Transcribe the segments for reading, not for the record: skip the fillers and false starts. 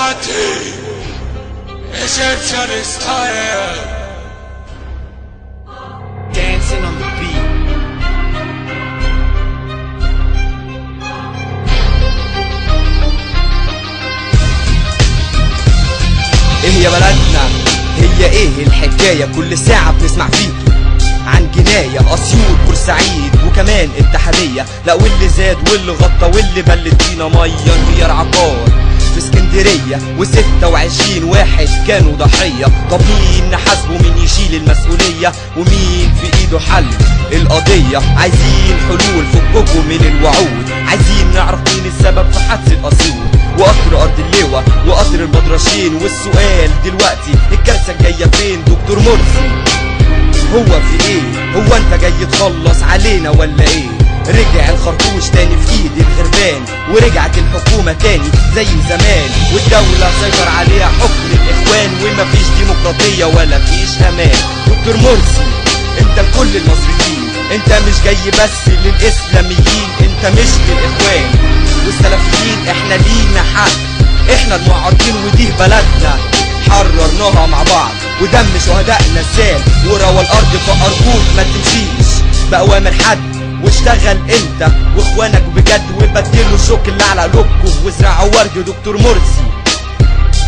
Illuminati, Egyptian style. Dancing on the beat. ايه يا بلدنا، هي ايه الحكاية؟ كل ساعة بنسمع فيكي عن جناية، اسيوط بورسعيد وكمان اتحادية. لا واللي زاد واللي غطى واللي بلت فينا مية انهيار عقار في اسكندرية، و26 واحد كانوا ضحية. طب مين نحاسبه؟ مين يشيل المسؤولية؟ ومين في ايده حل القضية؟ عايزين حلول، فككوا من الوعود. عايزين نعرف مين السبب في حادثة اسيوط وقطر ارض اللواء وقطر البدرشين. والسؤال دلوقتي، الكارثة الجاية فين؟ دكتور مرسي هو في ايه؟ هو انت جاي تخلص علينا ولا ايه؟ رجع الخرطوش تاني في ايد الغربان، ورجعت الحكومة تاني زي زمان، والدولة سيطر عليها حكم الاخوان، ومفيش ديمقراطية ولا فيش امان. دكتور مرسي انت لكل المصريين، انت مش جاي بس للاسلاميين، انت مش للاخوان والسلفيين. احنا لينا حق، احنا المعارضين ودي بلدنا حررناها مع بعض، ودم شهدائنا سال وروى الارض. فارجوك ما تمشيش باوامر حد، واشتغل انت واخوانك بجد، وبدلوا الشوك اللي على قلوبكم وازرعوا ورد. دكتور مرسي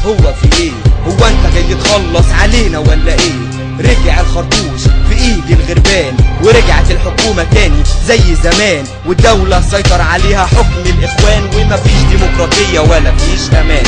هو في ايه؟ هو انت جاي تخلص علينا ولا ايه؟ رجع الخرطوش في ايد الغربان، ورجعت الحكومة تاني زي زمان، والدولة سيطر عليها حكم الاخوان، ومفيش ديمقراطية ولا فيش امان.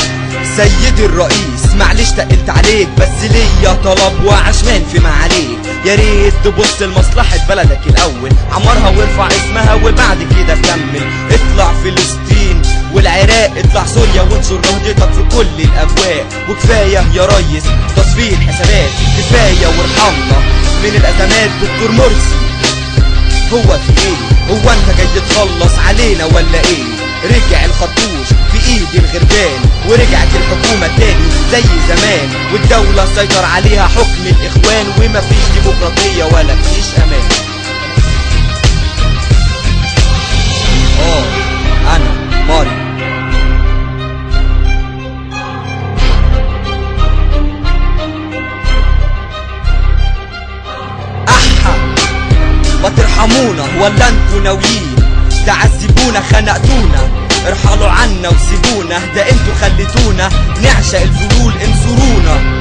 سيدي الرئيس معلش تقلت عليك، بس ليا طلب وعشمان في معاليك. يا ريت تبص لمصلحة بلدك الاول، عمرها وارفع اسمها وبعد كده كمل. اطلع فلسطين والعراق، اطلع سوريا وانشر نهضتك في كل الاجواء. وكفاية يا ريس تصفية حسابات، كفاية وارحمنا من الازمات. دكتور مرسي هو في ايه؟ هو انت جاي تخلص علينا ولا ايه؟ رجع الخرطوش في ايد الغربان، ورجعت الحكومة تاني زي زمان، والدولة سيطر عليها حكم الاخوان، ومفيش ديمقراطية ولا فيش امان. انا ماري. ما ترحمونا ولا انتوا ناويين تعذبونا؟ خنقتونا، ارحلوا عنا وسيبونا. ده انتوا خليتونا نعشق الفلول، انصرونا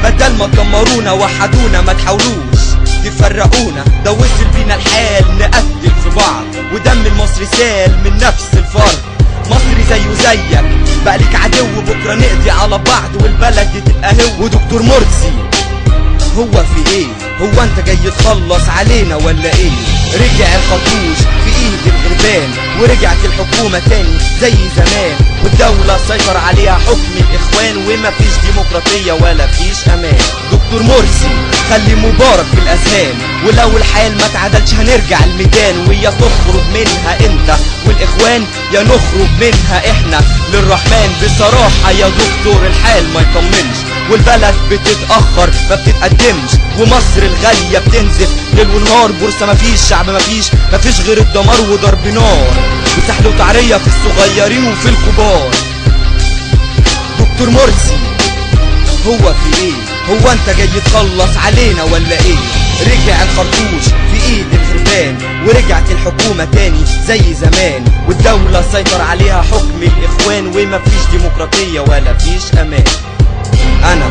بدل ما تدمرونا. وحدونا ما تحاولوش تفرقونا، ده وصل بينا الحال نقتل في بعض، ودم المصري سال من نفس الفرد. مصري زيه زيك بقى ليك عدو، بكره نقضي على بعض والبلد دي تبقى هو. ودكتور مرسي هو في ايه؟ هو انت جاي تخلص علينا ولا ايه؟ رجع الخرطوش في ايد الغربان، ورجعت الحكومة تاني زي زمان، والدولة سيطر عليها حكم الاخوان، ومفيش ديمقراطية ولا فيش امان. دكتور مرسي خلي مبارك في الاذهان، ولو الحال ما تعدلش هنرجع الميدان، ويا تخرج منها انت والاخوان يا نخرج منها احنا للرحمن. بصراحة يا دكتور الحال ما يطمنش، والبلد بتتأخر ما بتتقدمش، ومصر الغالية بتنزف ليل ونهار. بورصة مفيش، شعب مفيش غير الدمار وضرب نار، وسحل وتعرية في الصغيرين وفي الكبار. دكتور مرسي هو في ايه؟ هو انت جاي تخلص علينا ولا ايه؟ رجع الخرطوش في ايد الغربان، ورجعت الحكومة تاني زي زمان، والدولة سيطر عليها حكم الاخوان، ومفيش ديمقراطية ولا فيش امان. انا